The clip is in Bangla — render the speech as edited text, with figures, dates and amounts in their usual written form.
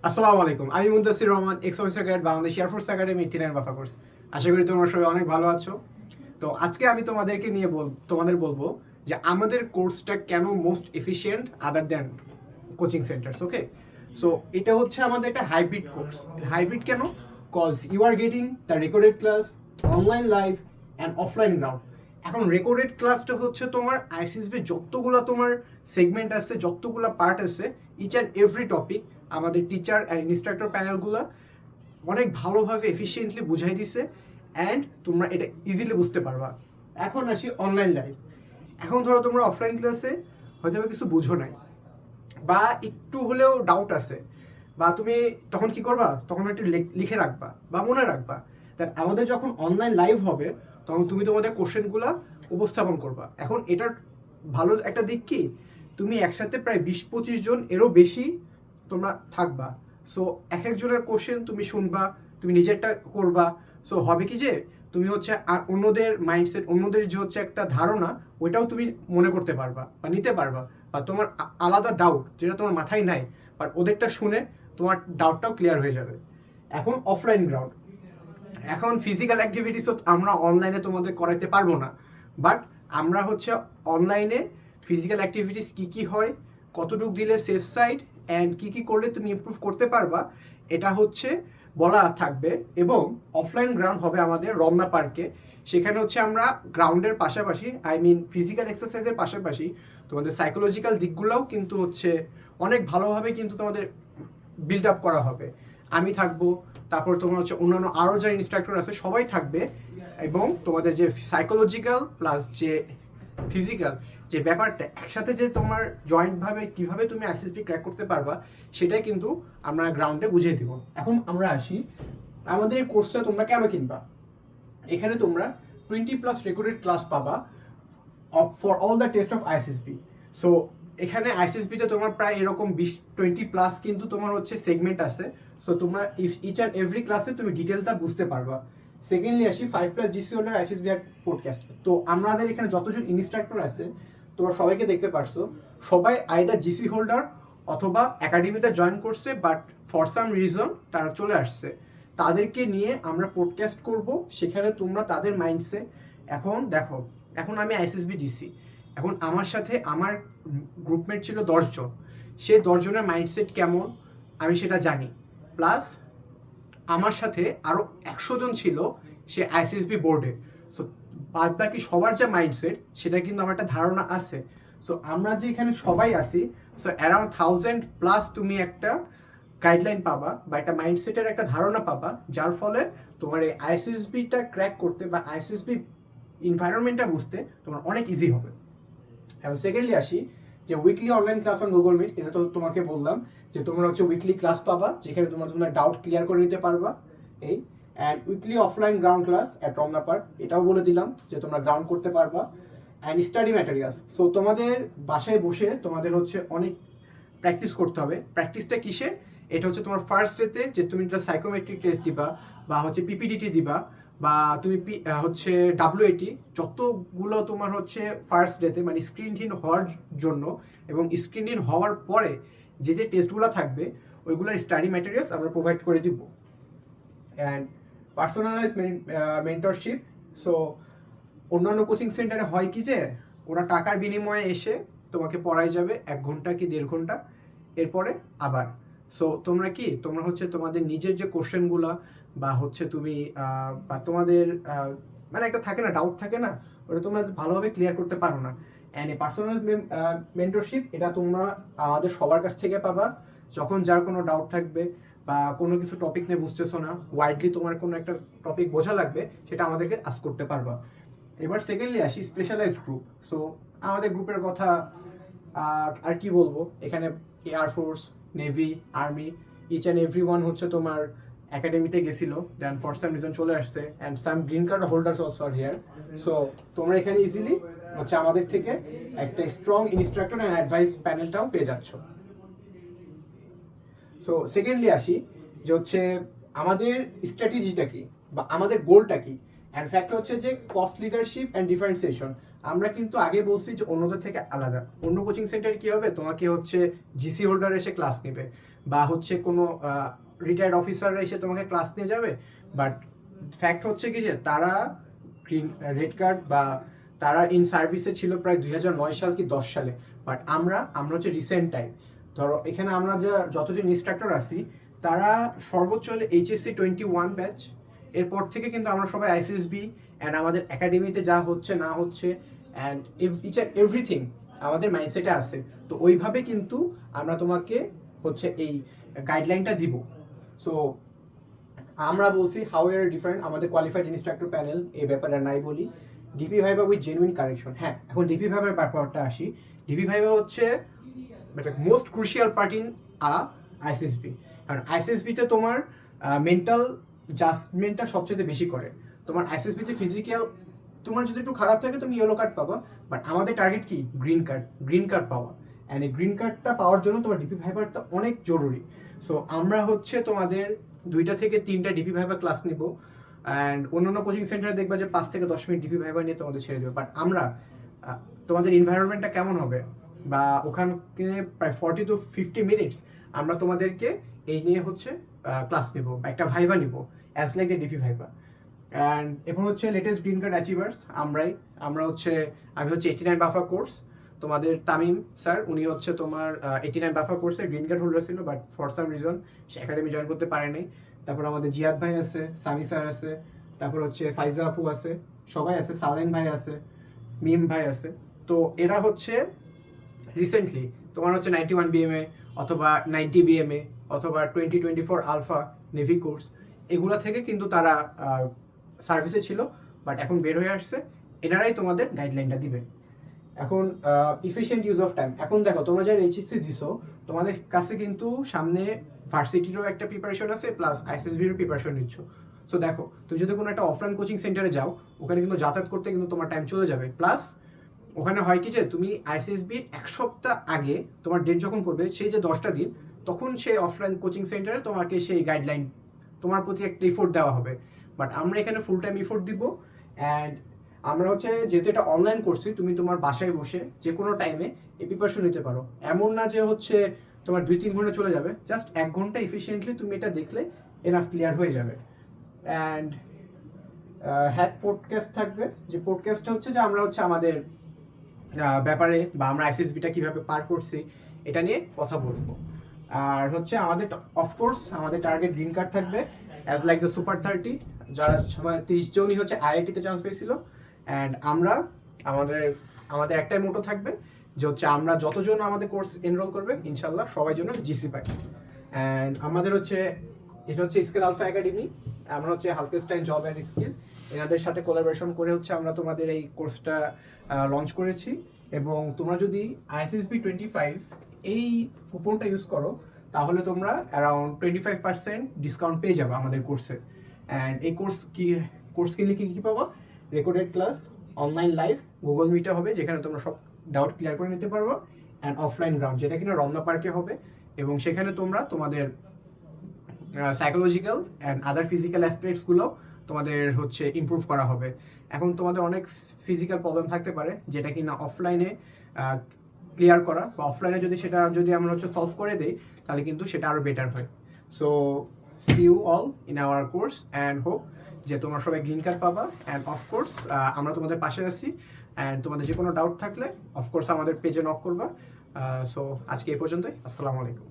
আসসালামু আলাইকুম, আমি Mudasir Rahman, ex officer cadet, Bangladesh air force academy 89 BAFA course. আশা করি তোমরা সবাই অনেক ভালো আছো। তো আজকে আমি তোমাদেরকে নিয়ে তোমাদের বলবো যে আমাদের কোর্সটা কেন most efficient other than coaching centres. Okay, so এটা হচ্ছে আমাদের একটা হাইব্রিড কোর্স। হাইব্রিড কেন? Cause you are getting the recorded class, online live and offline ground. এখন রেকর্ডেড ক্লাসটা হচ্ছে তোমার আইসিএসবি যতগুলো তোমার সেগমেন্ট আছে, যতগুলো পার্ট আছে, ইচ অ্যান্ড এভরি টপিক আমাদের টিচার অ্যান্ড ইনস্ট্রাক্টর প্যানেলগুলো অনেক ভালোভাবে এফিসিয়েন্টলি বুঝাই দিছে অ্যান্ড তোমরা এটা ইজিলি বুঝতে পারবা। এখন আসি অনলাইন লাইভ। এখন ধরো তোমরা অফলাইন ক্লাসে হয়তো কিছু বুঝো নাই বা একটু হলেও ডাউট আছে, বা তুমি তখন কি করবা? তখন একটু লিখে রাখবা বা মনে রাখবা। তার আমাদের যখন অনলাইন লাইভ হবে তখন তুমি তোমাদের কোশ্চেনগুলো উপস্থাপন করবা। এখন এটার ভালো একটা দিক কি, তুমি একসাথে প্রায় 20-25 জন এরও বেশি তোমরা থাকবা। সো এক একজনের কোশ্চেন তুমি শুনবা, তুমি নিজেরটা করবা। সো হবে কি যে তুমি হচ্ছে অন্যদের মাইন্ডসেট, অন্যদের যে হচ্ছে একটা ধারণা, ওইটাও তুমি মনে করতে পারবা বা নিতে পারবা। বা তোমার আলাদা ডাউট যেটা তোমার মাথায় নাই, বাট ওদেরটা শুনে তোমার ডাউটটাও ক্লিয়ার হয়ে যাবে। এখন অফলাইন গ্রাউন্ড, এখন ফিজিক্যাল অ্যাক্টিভিটিস আমরা অনলাইনে তোমাদের করাইতে পারবো না, বাট আমরা হচ্ছে অনলাইনে ফিজিক্যাল অ্যাক্টিভিটিস কী কী হয়, কতটুকু দিলে সেফ সাইড অ্যান্ড কী কী করলে তুমি ইমপ্রুভ করতে পারবা, এটা হচ্ছে বলা থাকবে। এবং অফলাইন গ্রাউন্ড হবে আমাদের রমনা পার্কে। সেখানে হচ্ছে আমরা গ্রাউন্ডের পাশাপাশি, আই মিন ফিজিক্যাল এক্সারসাইজের পাশাপাশি তোমাদের সাইকোলজিক্যাল দিকগুলোও কিন্তু হচ্ছে অনেক ভালোভাবে কিন্তু তোমাদের বিল্ড আপ করা হবে। আমি থাকবো, তারপর তোমার হচ্ছে অন্যান্য আরও যা ইনস্ট্রাক্টর আছে সবাই থাকবে, এবং তোমাদের যে সাইকোলজিক্যাল প্লাস যে ফিজিক্যাল যে ব্যাপারটা একসাথে যে তোমার জয়েন্টভাবে কীভাবে তুমি আইসিএসপি ক্র্যাক করতে পারবা, সেটাই কিন্তু আমরা গ্রাউন্ডে বুঝিয়ে দিব। এখন আমরা আসি আমাদের এই কোর্সটা তোমরা কেন কিনবা। এখানে তোমরা 20+ রেকর্ডেড ক্লাস পাবা for all the test of ICSP. So এখানে আইসিএসবিতে তোমার প্রায় এরকম 20-20+ কিন্তু তোমার হচ্ছে সেগমেন্ট আছে। সো তোমরা ইচ অ্যান্ড এভরি ক্লাসে তুমি ডিটেলটা বুঝতে পারবা। সেকেন্ডলি আসি 5+ জিসি হোল্ডার আইসিএসবি আর পডকাস্ট। তো আমাদের এখানে যতজন ইনস্ট্রাক্টর আছে তোমরা সবাইকে দেখতে পারছো, সবাই আইদার জিসি হোল্ডার অথবা একাডেমিতে জয়েন করছে, বাট ফর সাম রিজন তারা চলে আসছে। তাদেরকে নিয়ে আমরা পডকাস্ট করব, সেখানে তোমরা তাদের মাইন্ডসেট। এখন দেখো, এখন আমি আইসিএসবি ডিসি, এখন আমার সাথে আমার গ্রুপমেট ছিল 10 জন। সেই 10 জনের মাইন্ডসেট কেমন আমি সেটা জানি, প্লাস আমার সাথে আরও 100 জন ছিল সে আইসিএসবি বোর্ডে। সো বাদ বাকি সবার যে মাইন্ডসেট সেটা কিন্তু আমার একটা ধারণা আছে। সো আমরা যে এখানে সবাই আছি, সো অ্যারাউন্ড 1000+ তুমি একটা গাইডলাইন পাবা বা একটা মাইন্ডসেটের একটা ধারণা পাবা, যার ফলে তোমার এই আইসিএসবিটা ক্র্যাক করতে বা আইসিএসবি এনভায়রনমেন্টটা বুঝতে তোমার অনেক ইজি হবে। এবং সেকেন্ডলি আসি যে weekly online class on Google Meet. এটা তো তোমাকে বললাম যে তোমরা হচ্ছে উইকলি ক্লাস পাবা, যেখানে তোমরা ডাউট ক্লিয়ার করে নিতে পারবা। এই and weekly offline ground class at Ramna park, এটাও বলে দিলাম যে তোমরা গ্রাউন্ড করতে পারবা। অ্যান্ড স্টাডি ম্যাটেরিয়ালস, সো তোমাদের বাসায় বসে তোমাদের হচ্ছে অনেক প্র্যাকটিস করতে হবে। প্র্যাকটিসটা কিসের? এটা হচ্ছে তোমার ফার্স্ট ডেতে যে তুমি একটা সাইকোমেট্রিক টেস্ট দিবা, বা হচ্ছে পিপিডিটি দিবা, বা তুমি হচ্ছে ডাব্লিউএটি, যতগুলো তোমার হচ্ছে ফার্স্ট ডেতে মানে স্ক্রিনহীন হওয়ার জন্য, এবং স্ক্রিনহীন হওয়ার পরে যে যে টেস্টগুলো থাকবে ওইগুলোর স্টাডি ম্যাটেরিয়ালস আমরা প্রোভাইড করে দিব। And personalize mentorship. সো অন্যান্য কোচিং সেন্টারে হয় কি যে ওরা টাকার বিনিময়ে এসে তোমাকে পড়াই যাবে 1 ঘন্টা কি 1.5 ঘন্টা, এরপরে আবার। সো তোমরা কি, তোমরা হচ্ছে তোমাদের নিজের যে কোশ্চেনগুলো বা হচ্ছে তুমি বা তোমাদের মানে একটা থাকে না, ডাউট থাকে না, ওটা তোমরা ভালোভাবে ক্লিয়ার করতে পারো না। অ্যান্ড এই পার্সোনাল মেন্টরশিপ এটা তোমরা আমাদের সবার কাছ থেকে পাবা। যখন যার কোনো ডাউট থাকবে বা কোনো কিছু টপিক নিয়ে বুঝতেছো না, ওয়াইডলি তোমার কোনো একটা টপিক বোঝা লাগবে, সেটা আমাদেরকে আস্ক করতে পারবা। এবার সেকেন্ডলি আসি স্পেশালাইজড গ্রুপ। সো আমাদের গ্রুপের কথা আর কি বলবো, এখানে air force, navy, army, each and every one হচ্ছে তোমার একাডেমিতে গেছিলো, দেন ফর সাম রিজন চলে আসছে, and some green card holders also R here. So তোমরা এখানে ইজিলি হচ্ছে আমাদের থেকে একটা স্ট্রং ইনস্ট্রাক্টর অ্যান্ড অ্যাডভাইস প্যানেলটাও পেয়ে যাচ্ছ। সো সেকেন্ডলি আসি যে হচ্ছে আমাদের স্ট্র্যাটেজিটা কি বা আমাদের গোলটা কি। অ্যান্ড ফ্যাক্ট হচ্ছে যে কস্ট লিডারশিপ অ্যান্ড ডিফারেন্সিয়েশন। আমরা কিন্তু আগে বলছি যে অন্যদের থেকে আলাদা। অন্য কোচিং সেন্টার কী হবে, তোমাকে হচ্ছে জিসি হোল্ডার এসে ক্লাস নেবে, বা হচ্ছে কোনো রিটায়ার্ড অফিসাররা এসে তোমাকে ক্লাস নিয়ে যাবে, বাট ফ্যাক্ট হচ্ছে কি যে তারা গ্রিন রেড কার্ড বা তারা ইন সার্ভিসে ছিল প্রায় 2009 সাল কি 10 সালে, বাট আমরা হচ্ছে রিসেন্ট টাইম। ধরো এখানে আমরা যতজন ইনস্ট্রাক্টর আছি তারা সর্বোচ্চ হলে HSC 21 ব্যাচ, এরপর থেকে কিন্তু আমরা সবাই ISSB অ্যান্ড আমাদের একাডেমিতে যা হচ্ছে না হচ্ছে অ্যান্ড ইচ অ্যান্ড এভরিথিং আমাদের মাইন্ডসেটে আছে। তো ওইভাবে কিন্তু আমরা তোমাকে হচ্ছে এই গাইডলাইনটা দিব। সো আমরা বলছি হাউ এর ডিফারেন্ট, আমাদের কোয়ালিফাইড ইনস্ট্রাক্টর প্যানেল এই ব্যাপারে নাই বলি। DP viva with genuine correction. হ্যাঁ, এখন ডিপি ভাইভার ব্যাপারটা আসি। ডিপি ভাইভা হচ্ছে most crucial part in ISSB, কারণ ISSBতে তোমার মেন্টাল জাজমেন্টটা সবচেয়ে বেশি করে। তোমার ISSBতে ফিজিক্যাল তোমার যদি একটু খারাপ থাকে তুমি ইয়েলো কার্ড পাবা, বাট আমাদের টার্গেট কি গ্রিন কার্ড পাওয়া। অ্যান্ড এই গ্রিন কার্ডটা পাওয়ার জন্য তোমার ডিপি ভাইভারটা অনেক জরুরি। সো আমরা হচ্ছে তোমাদের 2টা থেকে 3টা ডিপি ভাইভা ক্লাস নিব, অ্যান্ড অন্যান্য কোচিং সেন্টারে দেখবা যে 5 থেকে 10 মিনিট ডিপি ভাইভা নিয়ে তোমাদের ছেড়ে দেবে। বাট আমরা তোমাদের ইনভায়রনমেন্টটা কেমন হবে বা ওখানে প্রায় 40 to 50 মিনিটস আমরা তোমাদেরকে এই নিয়ে হচ্ছে ক্লাস নিব বা একটা ভাইভা নিব as like a DP viva. And এখন হচ্ছে লেটেস্ট গ্রিন কার্ড অ্যাচিভার্স আমরা হচ্ছে আমি হচ্ছে 89 বাফা কোর্স, তোমাদের তামিম স্যার উনি হচ্ছে তোমার 89 বাফা কোর্সে গ্রিন কার্ড হোল্ডার ছিল, but for some reason say academy join করতে পারেনি। তারপর আমাদের জিয়াদ ভাই আছে, সামি স্যার আছে, তারপর হচ্ছে ফাইজা আপু আছে, সবাই আছে, সালেন ভাই আছে, মিম ভাই আছে। তো এরা হচ্ছে রিসেন্টলি তোমার হচ্ছে 91 BMA অথবা 90 BMA অথবা 2024 আলফা নেভি কোর্স এগুলা থেকে কিন্তু তারা সার্ভিসে ছিল, বাট এখন বের হয়ে আসছে। এনারাই তোমাদের গাইডলাইনটা দিবেন। এখন ইফিশিয়েন্ট ইউজ অফ টাইম। এখন দেখো তোমরা যারা HSC দিছো তোমাদের কাছে কিন্তু সামনে ভার্সিটিরও একটা প্রিপারেশন আছে, প্লাস ISSBরও প্রিপারেশন নিচ্ছ। সো দেখো তুমি যদি কোনো একটা অফলাইন কোচিং সেন্টারে যাও ওখানে কিন্তু যাতায়াত করতে কিন্তু তোমার টাইম চলে যাবে, প্লাস ওখানে হয় কি যে তুমি ISSBর 1 সপ্তাহ আগে তোমার ডেট যখন পড়বে সেই যে 10টা দিন তখন সেই অফলাইন কোচিং সেন্টারে তোমাকে সেই গাইডলাইন তোমার প্রতি একটা এফোর্ট দেওয়া হবে। বাট আমরা এখানে ফুল টাইম এফোর্ট দিব। অ্যান্ড আমরা হচ্ছে যেহেতু এটা অনলাইন করছি তুমি তোমার বাসায় বসে যে কোনো টাইমে এই প্রিপারেশন নিতে পারো। এমন না যে হচ্ছে তোমার 2-3 ঘন্টা চলে যাবে, জাস্ট 1 ঘন্টা এফিসিয়েন্টলি তুমি এটা দেখলে এনাফ ক্লিয়ার হয়ে যাবে। অ্যান্ড হ্যাড পডকাস্ট থাকবে, যে পডকাস্টটা হচ্ছে যে আমরা হচ্ছে আমাদের ব্যাপারে বা আমরা ISSBটা কীভাবে পার করছি এটা নিয়ে কথা বলবো। আর হচ্ছে আমাদের অফকোর্স আমাদের টার্গেট গ্রিন কার্ড থাকবে অ্যাজ লাইক দ্য সুপার 30, যারা 30 জনই হচ্ছে IIT-তে চান্স পেয়েছিল। অ্যান্ড আমাদের একটাই মোটো থাকবে যে হচ্ছে আমরা যতজন আমাদের কোর্স এনরোল করবে ইনশাল্লাহ সবাই জন্য GC পাই। অ্যান্ড আমাদের হচ্ছে এটা হচ্ছে স্কিল আলফা একাডেমি, আমরা হচ্ছে হালকেস্টাইন জব অ্যান্ড স্কিল এনাদের সাথে কোলাবোরেশন করে হচ্ছে আমরা তোমাদের এই কোর্সটা লঞ্চ করেছি। এবং তোমরা যদি ISSB 25 এই কুপনটা ইউজ করো তাহলে তোমরা অ্যারাউন্ড 25% ডিসকাউন্ট পেয়ে যাবে আমাদের কোর্সে। অ্যান্ড এই কোর্স কিনলে কী পাবা? Recorded class, online live, Google মিটে হবে যেখানে তোমরা সব ডাউট ক্লিয়ার করে নিতে পারবো, অ্যান্ড অফলাইন গ্রাউন্ড যেটা কিনা রমনা পার্কে হবে, এবং সেখানে তোমরা তোমাদের সাইকোলজিক্যাল অ্যান্ড আদার ফিজিক্যাল অ্যাসপেক্টসগুলো তোমাদের হচ্ছে ইমপ্রুভ করা হবে। এখন তোমাদের অনেক ফিজিক্যাল প্রবলেম থাকতে পারে যেটা কিনা অফলাইনে ক্লিয়ার করা, বা অফলাইনে যদি আমরা হচ্ছে সলভ করে দিই তাহলে কিন্তু সেটা আরও বেটার হয়। So see you all in our course and hope যে তোমরা সবাই গ্রিন কার্ড পাবা। অ্যান্ড অফকোর্স আমরা তোমাদের পাশে আছি, অ্যান্ড তোমাদের যে কোনো ডাউট থাকলে অফকোর্স আমাদের পেজে নক করবা। সো আজকে এই পর্যন্তই। আসসালামু আলাইকুম।